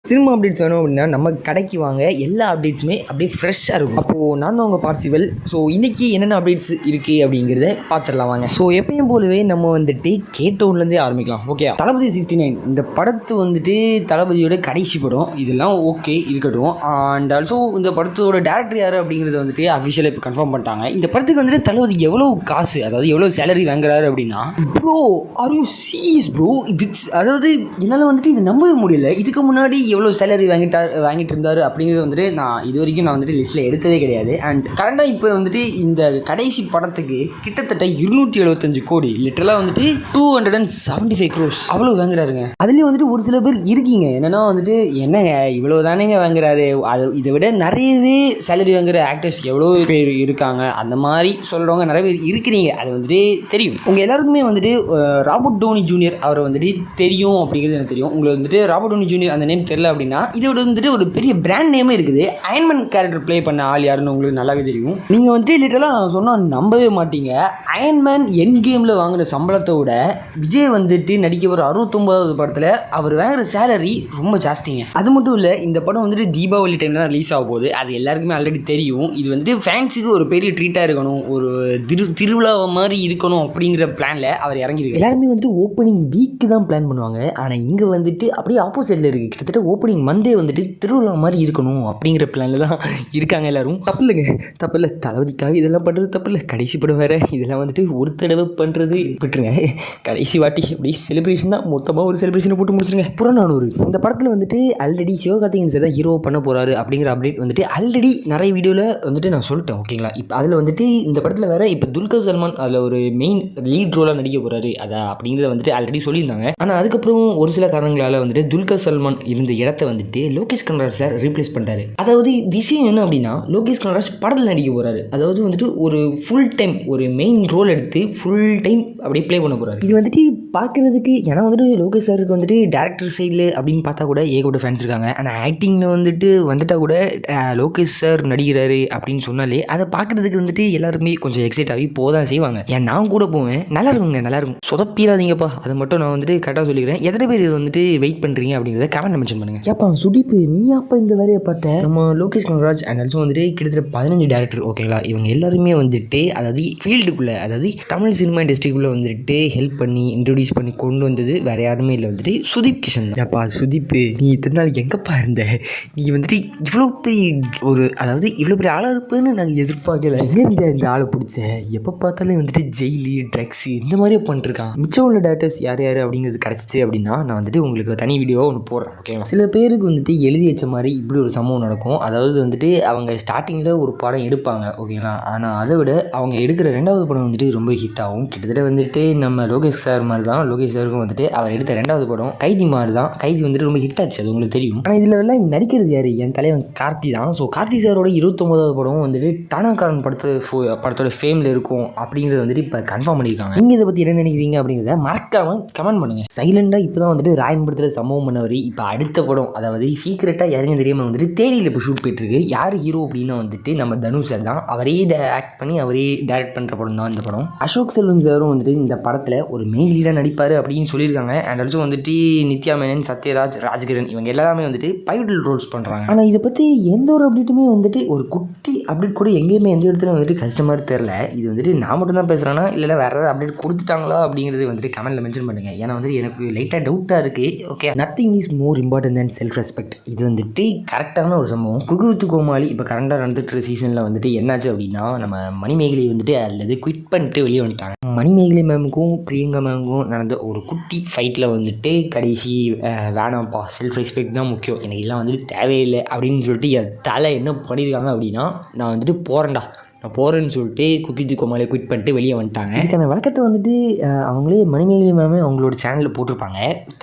Cinema updates வேணும் அப்படின்னா நம்ம கடைக்கு வாங்க. எல்லா அப்டேட்ஸுமே அப்படியே ஃப்ரெஷ்ஷாக இருக்கும். அப்போது நான் உங்கள் பார்சிவல். ஸோ இன்றைக்கி என்னென்ன அப்டேட்ஸ் இருக்குது அப்படிங்கிறத பார்த்துடலாம் வாங்க. ஸோ எப்பயும் போலவே நம்ம வந்துட்டு கேட்டவுன்லேருந்தே ஆரம்பிக்கலாம். ஓகே, தளபதி 69 இந்த படத்து வந்துட்டு தளபதியோட கடைசி படம். இதெல்லாம் ஓகே இருக்கட்டும். அண்ட் ஆல்சோ இந்த படத்தோட டேரக்டர் யார் அப்படிங்கிறத வந்துட்டு அஃபிஷியலாக இப்போ கன்ஃபார்ம் பண்ணிட்டாங்க. இந்த படத்துக்கு வந்துட்டு தளபதி எவ்வளோ காசு, அதாவது எவ்வளோ சேலரி வாங்குறாரு அப்படின்னா, bro are you serious bro? அதாவது என்னால் வந்துட்டு இது நம்பவே முடியல. இதுக்கு முன்னாடி எவ்வளோ சேலரி வாங்கிட்டு இருந்தார் அப்படிங்கிறது வந்துட்டு நான் இது வரைக்கும் வந்துட்டு லிஸ்ட்டில் எடுத்ததே கிடையாது. அண்ட் கரண்டாக இப்போ வந்துட்டு இந்த கடைசி படத்துக்கு கிட்டத்தட்ட 275 கோடி, லிட்டரலாக வந்துட்டு 275 crores அவ்வளோ வாங்குறாருங்க. அதுலேயும் வந்துட்டு ஒரு சில பேர் இருக்கீங்க என்னென்னா வந்துட்டு என்னங்க இவ்வளோ தானேங்க வாங்குறாரு, அது இதை விட நிறையவே சேலரி வாங்குற ஆக்டர்ஸ் எவ்வளோ பேர் இருக்காங்க, அந்த மாதிரி சொல்கிறவங்க நிறைய பேர் இருக்கிறீங்க. அது வந்துட்டு தெரியும் உங்கள் எல்லாருக்குமே வந்துட்டு. ராபர்ட் டோனி ஜூனியர் அவரை வந்துட்டு தெரியும் அப்படிங்கிறது எனக்கு தெரியும். உங்களுக்கு வந்துட்டு ராபர்ட் டோனி ஜூனியர் அந்த நேம் தெரியல அப்படின்னா இதோட வந்துட்டு ஒரு பெரிய பிராண்ட் நேமே இருக்குது. அயன்மேன் கேரக்டர் ப்ளே பண்ண ஆள் யாருன்னு உங்களுக்கு நல்லாவே தெரியும். நீங்கள் வந்துட்டு லிட்டரலாக நான் சொன்னால் நம்பவே மாட்டீங்க. அயன்மேன் என் கேமில் வாங்குற சம்பளத்தை விட விஜய் வந்துட்டு நடிக்க ஒரு 69வது படத்தில் அவர் வாங்குற சேலரி ரொம்ப ஜாஸ்திங்க. அது மட்டும் இல்லை, இந்த படம் வந்துட்டு தீபாவளி டைமில் தான் ரிலீஸ் ஆக போகுது. அது எல்லாருக்குமே ஆல்ரெடி தெரியும். இது வந்து ஃபேன்ஸுக்கு ஒரு பெரிய ட்ரீட்டாக இருக்கணும், ஒரு திருவிழா மாதிரி இருக்கணும் அப்படிங்கிற பிளானில் அவர் இறங்கியிருக்கு. எல்லாருமே வந்துட்டு ஓப்பனிங் வீக்கு தான் பிளான் பண்ணுவாங்க. ஆனால் இங்கே வந்துட்டு அப்படியே ஆப்போசிட்டில் இருக்குது. கிட்டத்தட்ட ஓப்பனிங் மண்டே வந்துட்டு திருவிழா மாதிரி இருக்கணும் அப்படிங்கிற பிளானில் தான் இருக்காங்க எல்லாரும். தப்பு இல்லைங்க, தப்பு இல்லை. தளபதிக்காக இதெல்லாம் பண்ணுறது தப்பு இல்லை. கடைசி படம் வேறு, இதெல்லாம் வந்துட்டு ஒரு தடவை பண்ணுறது விட்டுருங்க. கடைசி வாட்டி அப்படி செலிப்ரேஷன் தான், மொத்தமாக ஒரு செலிப்ரேஷனை போட்டு முடிச்சுருங்க. புறநானூறு இந்த படத்தில் வந்துட்டு ஆல்ரெடி சிவகார்த்திகேயன் சார் தான் ஹீரோ பண்ண போகிறாரு அப்படிங்கிற அப்டேட் வந்துட்டு ஆல்ரெடி நிறைய வீடியோவில் வந்துட்டு நான் சொல்லிட்டேன். ஓகேங்களா, இப்போ அதில் வந்துட்டு இந்த படத்தில் வேறு இப்போ துல்கர் சல்மான் அதில் ஒரு மெயின் லீட் ரோலாக நடிக்க போகிறாரு அதை அப்படிங்கிறத வந்துட்டு ஆல்ரெடி சொல்லியிருந்தாங்க. ஆனால் அதுக்கப்புறம் ஒரு சில காரணங்களால் வந்துட்டு துல்கர் சல்மான் இருந்த இடத்த வந்துட்டு லோகேஷ் கனகராஜ் சார் ரீப்ளேஸ் பண்ணிட்டாரு. அதாவது விஷயம் என்ன அப்படின்னா, லோகேஷ் கனகராஜ் படத்தில் நடிக்க போகிறாரு. அதாவது வந்துட்டு ஒரு ஃபுல் டைம் ஒரு மெயின் ரோல் எடுத்து ஃபுல் டைம் அப்படியே ப்ளே பண்ண போகிறாரு. இது வந்துட்டு பார்க்குறதுக்கு ஏன்னா வந்துட்டு லோகேஷ் சாருக்கு வந்துட்டு டேரக்டர் சைடில் அப்படின்னு பார்த்தா கூட ஏகப்பட்ட ஃபேன்ஸ் இருக்காங்க. ஆனால் ஆக்டிங்கில் வந்துட்டால் கூட லோகேஷ் சார் நடிக்கிறாரு அப்படின்னு சொன்னாலே அதை பார்க்குறதுக்கு வந்துட்டு எல்லாருமே கொஞ்சம் எக்ஸைட் ஆகி போதான் செய்வாங்க. ஏன் நான் கூட போவேன். நல்லா இருக்குங்க, நல்லா இருக்கும். சொதப்பீராதீங்கப்பா, அதை மட்டும் நான் வந்துட்டு கரெக்டாக சொல்லிக்கிறேன். எத்தனை பேர் இது வந்துட்டு வெயிட் பண்ணுறீங்க அப்படிங்கிறத கமெண்ட் மென்ஷன் பண்ணுங்கள். ஏப்பா சுடிப்பு, நீ அப்போ இந்த வேலையை பார்த்த? நம்ம லோகேஷ் கனகராஜ் அண்ட் ஆல்சோ வந்துட்டு கிட்டத்தட்ட 15 டேரக்டர். ஓகேங்களா, இவங்க எல்லாருமே வந்துட்டு அதாவது ஃபீல்டுக்குள்ளே, அதாவது தமிழ் சினிமா இண்டஸ்ட்ரிக்குள்ளே வந்துட்டு ஹெல்ப் பண்ணி இன்ட்ரடியூஸ் பண்ணி கொண்டு வந்தது வேறு யாருமே இல்லை, வந்துட்டு சுதீப் கிஷன் தான். ஏப்பா சுதீப்பு, நீ இத்தனை நாள் எங்கப்பா இருந்த? நீ வந்துட்டு இவ்வளோ பெரிய ஒரு அதாவது இவ்வளோ பெரிய ஆளாக இருப்பேன்னு நாங்கள் எதிர்பார்க்கல. எங்கே இருந்த இந்த ஆளை பிடிச்ச? எப்போ பார்த்தாலும் வந்துட்டு ஜெயிலு ட்ரக்ஸு இந்த மாதிரியே பண்ணிட்டுருக்கான். மிச்சம் உள்ள டேரக்டர்ஸ் யார் யார் அப்படிங்கிறது கிடச்சிச்சு அப்படின்னா நான் வந்துட்டு உங்களுக்கு தனி வீடியோ ஒன்று போடுறேன். ஓகேவா, சில பேருக்கு வந்துட்டு எழுதி வச்ச மாதிரி இப்படி ஒரு சம்பவம் நடக்கும். அதாவது வந்துட்டு அவங்க ஸ்டார்டிங்கில் ஒரு படம் எடுப்பாங்க. ஓகேங்களா, ஆனால் அதை விட அவங்க எடுக்கிற 2வது படம் வந்துட்டு ரொம்ப ஹிட் ஆகும். கிட்டத்தட்ட வந்துட்டு நம்ம லோகேஷ் சார் மாதிரி தான். லோகேஷ் சாருக்கும் வந்துட்டு அவர் எடுத்த 2வது படம் கைதி மாதிரி தான். கைதி வந்துட்டு ரொம்ப ஹிட் ஆச்சு, அது உங்களுக்கு தெரியும். ஆனால் இதில் எல்லாம் நடிக்கிறது யார்? என் தலைவன் கார்த்தி தான். ஸோ கார்த்தி சாரோட 29வது படம் வந்துட்டு டானாக்காரன் படத்தோட ஃபேமில் இருக்கும் அப்படிங்கிறது வந்துட்டு இப்போ கன்ஃபார்ம் பண்ணியிருக்காங்க. நீங்கள் இதை பற்றி என்ன நினைக்கிறீங்க அப்படிங்கிறத மறக்காமல் கமெண்ட் பண்ணுங்கள். சைலண்டாக இப்போ தான் வந்துட்டு ராயன் படத்தில் சம்பவம் பண்ணவர் இப்போ அடுத்த படம் அதாவது சீக்கிரட்டாக யாருன்னு தெரியாமல் வந்துட்டு தேனியில் இப்போ ஷூட் போயிட்டுருக்கு. யார் ஹீரோ அப்படின்னா வந்துட்டு நம்ம தனுஷ் சார் தான். அவரே ஆக்ட் பண்ணி அவரே டைரக்ட் பண்ணுற படம் தான் இந்த படம். அசோக் செல்வன் சாரும் வந்துட்டு இந்த படத்தில் ஒரு மெயின் லீடாக நடிப்பார் அப்படின்னு சொல்லியிருக்காங்க. அண்ட் ஆல்சோ வந்துட்டு நித்யா மேனன், சத்யராஜ், ராஜ்கிரண் இவங்க எல்லாமே வந்துட்டு பைவிட்டல் ரோல்ஸ் பண்ணுறாங்க. ஆனால் இதை பற்றி எந்த ஒரு அப்டேட்டுமே வந்துட்டு ஒரு குட்டி அப்டேட் கூட எங்கேயுமே எந்த இடத்துல வந்துட்டு கஷ்டமாக தெரில. இது வந்துட்டு நான் மட்டும் தான் பேசுகிறேன்னா இல்லை வேறு ஏதாவது அப்டேட் கொடுத்துட்டாங்களா அப்படிங்கிறது வந்துட்டு கமெண்ட்டில் மென்ஷன் பண்ணுங்கள். ஏன்னா வந்துட்டு எனக்கு லைட்டாக டவுட்டாக இருக்குது. Okay, nothing is more important then self respect. இது வந்துட்டு கரெக்டான ஒரு சம்பவம். குக்கு வித்து கோமாளி இப்போ கரெக்டாக நடந்துட்டு சீசனில் வந்துட்டு என்னாச்சு அப்படின்னா நம்ம மணிமேகலை வந்துட்டு அல்லது குவிட் பண்ணிட்டு வெளியே வந்துட்டாங்க. மணிமேகலை மேமுக்கும் பிரியங்கா மேமுக்கும் நடந்த ஒரு குட்டி ஃபைட்டில் வந்துட்டு கடைசி வேணாம்ப்பா, செல்ஃப் ரெஸ்பெக்ட் தான் முக்கியம், எனக்கு எல்லாம் வந்துட்டு தேவையில்லை அப்படின்னு சொல்லிட்டு என் தலை என்ன பண்ணியிருக்காங்க அப்படின்னா நான் வந்துட்டு போகிறேன்டா, நான் போகிறேன்னு சொல்லிட்டு குக்கி கோமாளி குவிட் பண்ணிட்டு வெளியே வந்துட்டாங்க. இதுக்கான வழக்கத்தை வந்துட்டு அவங்களே மணிமேகலை மேமே அவங்களோட சேனலில் போட்டிருப்பாங்க.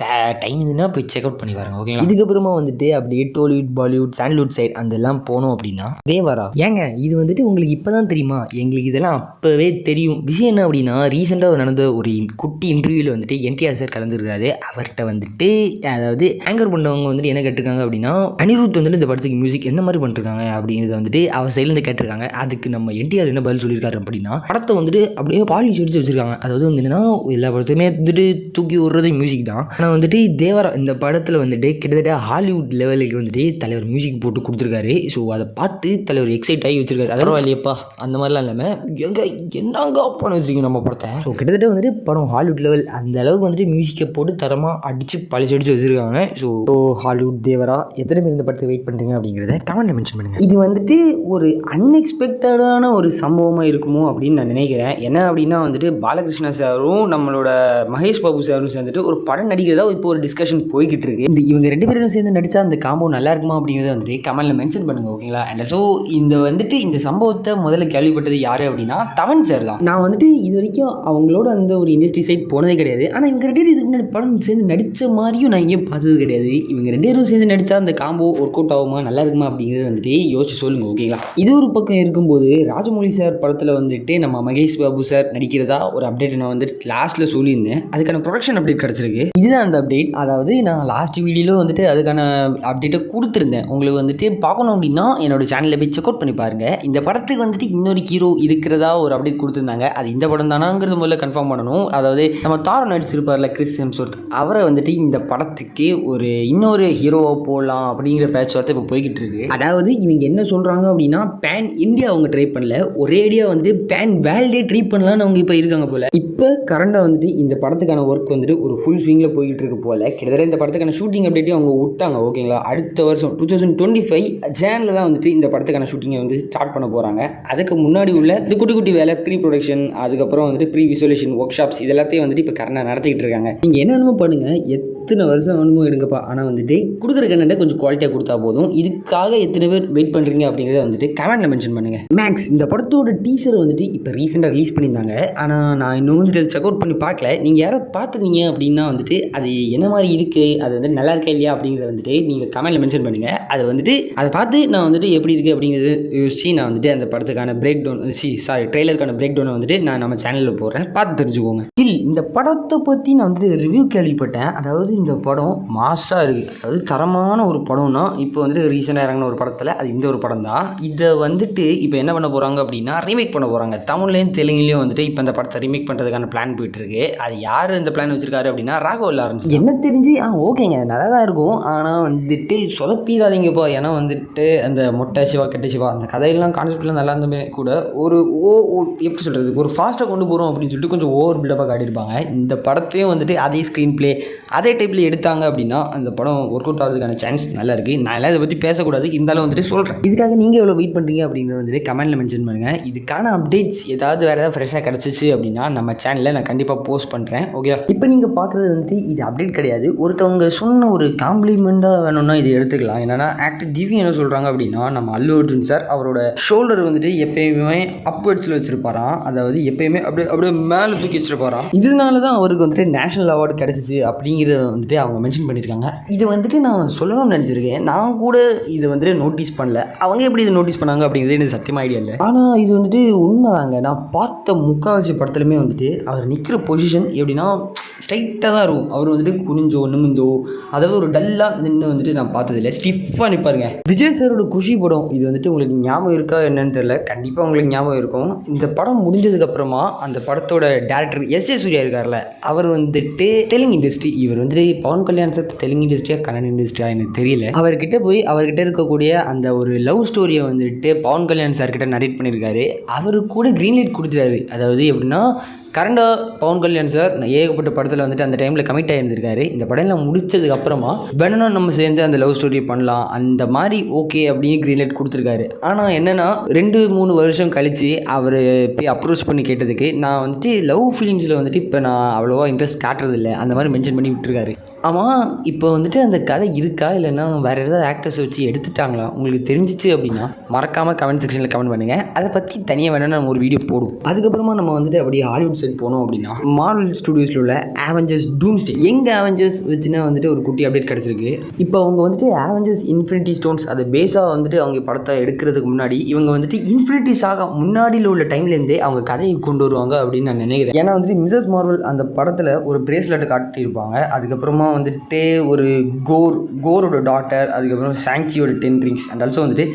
டைம் இதுன்னா போய் செக் அவுட் பண்ணி பாருங்க. ஓகே, இதுக்கப்புறமா வந்துட்டு அப்படியே டோலிவுட், பாலிவுட், சாண்டல்வுட் சைட் அதெல்லாம் போனோம் அப்படின்னா தேவரா. ஏங்க இது வந்துட்டு உங்களுக்கு இப்போ தான் தெரியுமா? எங்களுக்கு இதெல்லாம் அப்போவே தெரியும். விஷயம் என்ன அப்படின்னா ரீசெண்டாக நடந்த ஒரு குட்டி இன்டர்வியூவில் வந்துட்டு என்டிஆர் சார் கலந்துருக்காரு. அவர்கிட்ட வந்துட்டு அதாவது ஆங்கர் பண்ணவங்க வந்துட்டு என்ன கேட்டிருக்காங்க அப்படின்னா அனிருத் வந்துட்டு இந்த படத்துக்கு மியூசிக் எந்த மாதிரி பண்ணிருக்காங்க அப்படிங்கிறத வந்துட்டு அவர் சைட்லேருந்து கேட்டிருக்காங்க. அதுக்கு நம்ம நம்ம என்டிஆர் என்ன பதில் சொல்லியிருக்காரு அப்படின்னா, படத்தை வந்துட்டு அப்படியே பாலிஷ் அடிச்சு வச்சிருக்காங்க. அதாவது வந்து என்னன்னா, எல்லா படத்தையுமே வந்துட்டு தூக்கி விடுறது மியூசிக் தான். ஆனால் வந்துட்டு தேவரா இந்த படத்தில் வந்துட்டு கிட்டத்தட்ட ஹாலிவுட் லெவலுக்கு வந்துட்டு தலைவர் மியூசிக் போட்டு கொடுத்துருக்காரு. ஸோ அதை பார்த்து தலைவர் எக்ஸைட் ஆகி வச்சிருக்காரு. அதெல்லாம் இல்லையப்பா அந்த மாதிரிலாம் இல்லாமல் என்னங்க பண்ண வச்சிருக்கீங்க நம்ம படத்தை. ஸோ கிட்டத்தட்ட வந்துட்டு படம் ஹாலிவுட் லெவல் அந்த அளவுக்கு வந்துட்டு மியூசிக்கை போட்டு தரமாக அடித்து பாலிஷ் அடிச்சு வச்சிருக்காங்க. ஸோ ஹாலிவுட் தேவரா எத்தனை பேர் இந்த படத்தை வெயிட் பண்ணுறீங்க அப்படிங்கிறத கமெண்ட்ல மென்ஷன் பண்ணுங்கள். இது வந்துட்டு ஒரு அன்எக்ஸ்பெக்டடான ஒரு சம்பவமாக இருக்குமோ அப்படின்னு நான் நினைக்கிறேன். என்ன அப்படின்னா வந்துட்டு பாலகிருஷ்ணா சாரும் நம்மளோட மகேஷ் பாபு சாரும் சேர்ந்துட்டு ஒரு படம் நடிக்கிறதா இப்போ ஒரு டிஸ்கஷன் போய்கிட்டு இருக்கு. இவங்க 2 பேரும் சேர்ந்து நடித்தா அந்த காம்போ நல்லா இருக்குமா அப்படிங்கிறத வந்துட்டு கமெண்ட்ல மென்ஷன் பண்ணுங்க, ஓகேங்களா? அண்ட் ஸோ இந்த சம்பவத்தை முதல்ல கேள்விப்பட்டது யாரு அப்படின்னா தமன் சார் தான். நான் வந்துட்டு இது வரைக்கும் அவங்களோட அந்த ஒரு இண்டஸ்ட்ரி சைட் போனதே கிடையாது. ஆனால் இவங்க 2 பேரும் இதுக்கு முன்னாடி படம் சேர்ந்து நடித்த மாதிரியும் நான் எங்கேயும் பார்த்தது கிடையாது. இவங்க 2 பேரும் சேர்ந்து நடித்தா அந்த காம்போ ஒர்க் அவுட் ஆகுமா, நல்லா இருக்குமா அப்படிங்கிறது வந்துட்டு யோசிச்சு சொல்லுங்க, ஓகேங்களா? இது ஒரு பக்கம் இருக்கும்போது ராஜமௌழி சார் படத்தில் வந்துட்டு நம்ம மகேஷ் பாபு சார் நடிக்கிறதா ஒரு அப்டேட் நான் வந்துட்டு லாஸ்ட்டில் சொல்லியிருந்தேன். அதுக்கான ப்ரொடக்ஷன் அப்டேட் கிடச்சிருக்கு. இதுதான் அந்த அப்டேட். அதாவது நான் லாஸ்ட் வீடியோவில் வந்துட்டு அதுக்கான அப்டேட்டை கொடுத்துருந்தேன். உங்களுக்கு வந்துட்டு பார்க்கணும் அப்படின்னா என்னோட சேனலில் போய் செக் அவுட் பண்ணி பாருங்கள். இந்த படத்துக்கு வந்துட்டு இன்னொரு ஹீரோ இருக்கிறதா ஒரு அப்டேட் கொடுத்துருந்தாங்க. அது இந்த படம் தானாங்கிறது முதல்ல கன்ஃபார்ம் பண்ணணும். அதாவது நம்ம தாரம் நடிச்சிருப்பார்ல கிறிஸ் ஹெம்ஸ்வொர்த், அவரை வந்துட்டு இந்த படத்துக்கு இன்னொரு ஹீரோவாக போடலாம் அப்படிங்கிற பேச்சுவார்த்தை இப்போ போய்கிட்டு இருக்கு. அதாவது இவங்க என்ன சொல்கிறாங்க அப்படின்னா பேன் இந்தியா அவங்க ட்ரை பண்ணல, ஒரேடியாக வந்துட்டு பேன் வேர்ல்டே ட்ரை பண்ணலான்னு அவங்க இப்போ இருக்காங்க போல. இப்போ கரண்டாக வந்துட்டு இந்த படத்துக்கான ஒர்க் வந்துட்டு ஒரு ஃபுல் ஸ்விங்கில் போய்கிட்டு இருக்கு போல. கிட்டத்தட்ட இந்த படத்துக்கான ஷூட்டிங் அப்டேட்டையும் அவங்க விட்டாங்க, ஓகேங்களா? அடுத்த வருஷம் 2025 ஜானில் தான் வந்துட்டு இந்த படத்துக்கான ஷூட்டிங்கை வந்து ஸ்டார்ட் பண்ண போகிறாங்க. அதுக்கு முன்னாடி உள்ள இந்த குட்டி குட்டி வேலை ப்ரீ ப்ரொடக்ஷன், அதுக்கப்புறம் வந்துட்டு ப்ரீ விசுவலேஷன் ஒர்க் ஷாப்ஸ் இது எல்லாத்தையும் வந்துட்டு இப்போ கரெக்டாக நடத்திக்கிட்டு இருக்காங்க. நீங்கள் என்னென்னமோ பண்ணுங்கள், எத்தனை வருஷம் வேணுமோ எடுங்கப்பா, ஆனால் வந்துட்டு கொடுக்குற கண்டென்ட்டை கொஞ்சம் குவாலிட்டியாக கொடுத்தா போதும். இதுக்காக எத்தனை பேர் வெயிட் பண்ணுறீங்க அப்படிங்கிறத வந்துட்டு கமெண்ட்டில் மென்ஷன் பண்ணுங்கள். மேக்ஸ் இந்த படத்தோட டீசரை வந்துட்டு இப்போ ரீசெண்டாக ரிலீஸ் பண்ணியிருந்தாங்க. ஆனால் நான் இன்னும் வந்துட்டு அதை செக் அவுட் பண்ணி பார்க்கல. நீங்கள் யாராவது பார்த்துருந்தீங்க அப்படின்னா வந்துட்டு அது என்ன மாதிரி இருக்குது, அது வந்துட்டு நல்லா இருக்கா இல்லையா அப்படிங்கிறத வந்துட்டு நீங்கள் கமெண்ட்டில் மென்ஷன் பண்ணுங்கள். அதை பார்த்து நான் வந்துட்டு எப்படி இருக்குது அப்படிங்கிறத யோசிச்சு நான் வந்துட்டு அந்த படத்துக்கான பிரேக் டவுன் ட்ரெய்லருக்கான பிரேக் டவுனை வந்துட்டு நான் நம்ம சேனலில் போடுறேன், பார்த்து தெரிஞ்சுக்கோங்க. இந்த படத்தை பற்றி நான் வந்துட்டு ரிவ்யூ கேள்விப்பட்டேன். அதாவது இந்த படம் மாஸாக இருக்குது, அதாவது தரமான ஒரு படம்னா இப்போ வந்துட்டு ரீசெண்டாக இறங்கின ஒரு படத்தில் அது இந்த ஒரு படம் தான். இதை வந்துட்டு இப்போ என்ன பண்ண போகிறாங்க அப்படின்னா ரீமேக் பண்ண போகிறாங்க. தமிழ்லேயும் தெலுங்குலேயும் வந்துட்டு இப்போ இந்த படத்தை ரீமேக் பண்ணுறதுக்கான பிளான் போயிட்டுருக்கு. அது யார் இந்த பிளான் வச்சிருக்காரு அப்படின்னா ராகவ லாரன்ஸ். என்ன தெரிஞ்சு ஓகேங்க நல்லா தான் இருக்கும், ஆனால் வந்துட்டு சொதப்பிடாதீங்கப்பா. ஏன்னா வந்துட்டு அந்த மொட்டை சிவா கெட்ட சிவா அந்த கதையெல்லாம் கான்செப்ட்லாம் நல்லா இருந்தமே கூட ஒரு எப்படி சொல்கிறது, ஒரு ஃபாஸ்ட்டாக கொண்டு போகிறோம் அப்படின்னு சொல்லிட்டு கொஞ்சம் ஓவர் பில்டப்பாக காட்டியிருப்பாங்க. இந்த படத்தையும் வந்துட்டு அதே ஸ்க்ரீன் பிளே அதே டைப்பில் எடுத்தாங்க அப்படின்னா அந்த படம் ஒர்க் அவுட் ஆகிறதுக்கான சான்ஸ் நல்லா இருக்குது. நான் எல்லாம் இதை பற்றி பேசக்கூடாது, இருந்தாலும் வந்துட்டு சொல்கிறேன். இதுக்காக நீங்கள் எவ்வளோ வெயிட் பண்ணுறீங்க அப்படிங்கிறது வந்துட்டு கமெண்ட்டில் மென்ஷன் பண்ணுங்கள். இதுக்கான அப்டேட்ஸ் வேறு ஏதாவது ஃப்ரெஷ்ஷாக கிடச்சிச்சு அப்படின்னா நம்ம சேனலில் நான் கண்டிப்பாக போஸ்ட் பண்ணுறேன், ஓகே? இப்போ நீங்கள் பார்க்குறது வந்துட்டு இது அப்டேட் கிடையாது, ஒருத்தவங்க சொன்ன ஒரு காம்ப்ளிமெண்ட்டாக வேணும்னா இது எடுத்துக்கலாம். என்னென்னா ஆக்டர் திவி என்ன சொல்கிறாங்க அப்படின்னா நம்ம அல்லு அர்ஜுன் சார் அவரோட ஷோல்டர் வந்துட்டு எப்பயுமே அப்வர்ட்ஸில் வச்சுருப்பாராம், அதாவது எப்பயுமே அப்படியே மேலே தூக்கி வச்சுருப்பாராம். இதனால தான் அவருக்கு வந்துட்டு நேஷனல் அவார்டு கிடச்சிச்சு அப்படிங்கிறத வந்துட்டு அவங்க மென்ஷன் பண்ணியிருக்காங்க. இது வந்துட்டு நான் சொல்லணும்னு நினச்சிருக்கேன், நான் கூட இதை வந்துட்டு நோட்டீஸ் பண்ணல. அவங்க எப்படி இதை நோட்டீஸ் பண்ணாங்க அப்படிங்கிறது எனக்கு சத்தியமாக ஐடியா இல்லை. ஆனால் இது வந்துட்டு உண்மைதாங்க. நான் பார்த்த முக்கால்வாசி படத்துலையுமே வந்துட்டு அவர் நிற்கிற பொசிஷன் எப்படின்னா ஸ்ட்ரைட்டாக தான் இருக்கும். அவர் வந்துட்டு குனிஞ்சோ நிமிந்தோ அதாவது ஒரு டல்லாக நின்று வந்துட்டு நான் பார்த்ததில்லை, ஸ்டிஃபாக நிற்பாருங்க. விஜய் சாரோட குஷி படம் இது வந்துட்டு உங்களுக்கு ஞாபகம் இருக்கா என்னன்னு தெரியல, கண்டிப்பாக உங்களுக்கு ஞாபகம் இருக்கும். இந்த படம் முடிஞ்சதுக்கப்புறமா அந்த படத்தோட டேரக்டர் எஸ்.ஜே. சூர்யா இருக்கார்ல, அவர் வந்துட்டு தெலுங்கு இண்டஸ்ட்ரி, இவர் வந்துட்டு பவன் கல்யாண் சார் தெலுங்கு இண்டஸ்ட்ரியா கன்னட இண்டஸ்ட்ரியா எனக்கு தெரியல, அவர்கிட்ட இருக்கக்கூடிய அந்த ஒரு லவ் ஸ்டோரியை வந்துட்டு பவன் கல்யாண் சார்கிட்ட நரேட் பண்ணியிருக்காரு. அவரு கூட க்ரீன் லைட் கொடுத்துட்டாரு. அதாவது எப்படின்னா கரண்டாக பவன் கல்யாண் சார் ஏகப்பட்ட படத்தில் வந்துட்டு அந்த டைமில் கமிட் ஆகியிருந்திருக்காரு. இந்த படம்லாம் முடிச்சதுக்கப்புறமா வேணும்னா நம்ம சேர்ந்து அந்த லவ் ஸ்டோரி பண்ணலாம் அந்த மாதிரி ஓகே அப்படின்னு க்ரீன் லைட் கொடுத்துருக்காரு. ஆனால் என்னென்னா 2-3 வருஷம் கழித்து அவர் போய் அப்ரோச் பண்ணி கேட்டதுக்கு நான் வந்துட்டு லவ் ஃபிலிம்ஸில் வந்துட்டு இப்போ நான் அவ்வளோவா இன்ட்ரெஸ்ட் காட்டுறதில்லை அந்த மாதிரி மென்ஷன் பண்ணி விட்டுருக்காரு. ஆமாம், இப்போ வந்துட்டு அந்த கதை இருக்கா இல்லைன்னா வேறு ஏதாவது ஆக்டர்ஸ் வச்சு எடுத்துட்டாங்களா உங்களுக்கு தெரிஞ்சிச்சு அப்படின்னா மறக்காமல் கமெண்ட் செக்ஷனில் கமெண்ட் பண்ணுங்கள். அதை பற்றி தனியாக வேணும்னா நம்ம ஒரு வீடியோ போடுவோம். அதுக்கப்புறமா நம்ம வந்துட்டு அப்படியே ஹாலிவுட் சைட் போனோம் அப்படின்னா மார்வல் ஸ்டுடியோஸில் உள்ள அவெஞ்சர்ஸ் டூம்ஸ்டே அவெஞ்சர்ஸ் வச்சுன்னா வந்துட்டு ஒரு குட்டி அப்டேட் கிடச்சிருக்கு. இப்போ அவங்க வந்துட்டு அவெஞ்சர்ஸ் இன்ஃபினிட்டி ஸ்டோன்ஸ் அதை பேஸாக வந்துட்டு அவங்க படத்தை எடுக்கிறதுக்கு முன்னாடி இவங்க வந்துட்டு இன்ஃபினிட்டி சாகா முன்னாடியில் உள்ள டைம்லேருந்தே அவங்க கதையை கொண்டு வருவாங்க அப்படின்னு நான் நினைக்கிறேன். ஏன்னா வந்துட்டு மிஸ்ஸஸ் மார்வல் அந்த படத்தில் ஒரு பிரேஸ்லெட் காட்டியிருப்பாங்க. அதுக்கப்புறமா வந்துட்டு ஒரு கோரோட டாட்டர், அதுக்கப்புறம் சாங்சியோட 10 ரிங்ஸ் அண்ட் ஆல்சோ வந்துட்டு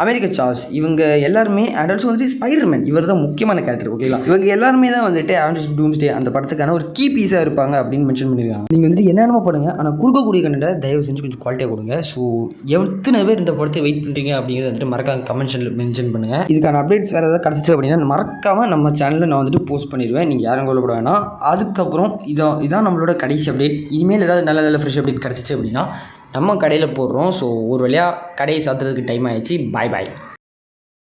அமெரிக்கா சார்ஸ் இவங்க எல்லாருமே அண்ட் ஆல்சோ வந்துட்டு ஸ்பைடர்மேன் இவர் தான் முக்கியமான கேரக்டர். ஓகேங்களா, இவங்க எல்லாருமே தான் வந்துட்டு அவெஞ்சர்ஸ் டூம்ஸ்டே அந்த படத்துக்கான ஒரு கீ பீஸாக இருப்பாங்க அப்படின்னு மென்ஷன் பண்ணியிருக்காங்க. நீங்கள் வந்துட்டு என்னென்னமோ பண்ணுங்க, ஆனால் கொடுக்கக்கூடிய கண்டென்ட்டை தயவு செஞ்சு கொஞ்சம் குவாலிட்டியாக கொடுங்க. ஸோ எத்தனை பேர் இந்த படத்தை வெயிட் பண்ணுறீங்க அப்படிங்கிறது வந்துட்டு மறக்காம கமெண்ட்ஸில் மென்ஷன் பண்ணுங்கள். இதுக்கான அப்டேட்ஸ் வேறு ஏதாவது கிடச்சிச்சு அப்படின்னா மறக்காமல் நம்ம சேனலில் நான் வந்துட்டு போஸ்ட் பண்ணிடுவேன். நீங்கள் யாரும் கொல்லப்பட வேணாம். அதுக்கப்புறம் இதான் நம்மளோட கடைசி அப்டேட். இனிமேல் ஏதாவது நல்ல ஃப்ரெஷ் அப்டேட் கிடச்சிச்சு அப்படின்னா நம்ம கடையில் போடுறோம். ஸோ ஒரு வழியாக கடையை சாத்துறதுக்கு டைம் ஆகிடுச்சு. பாய் பாய்.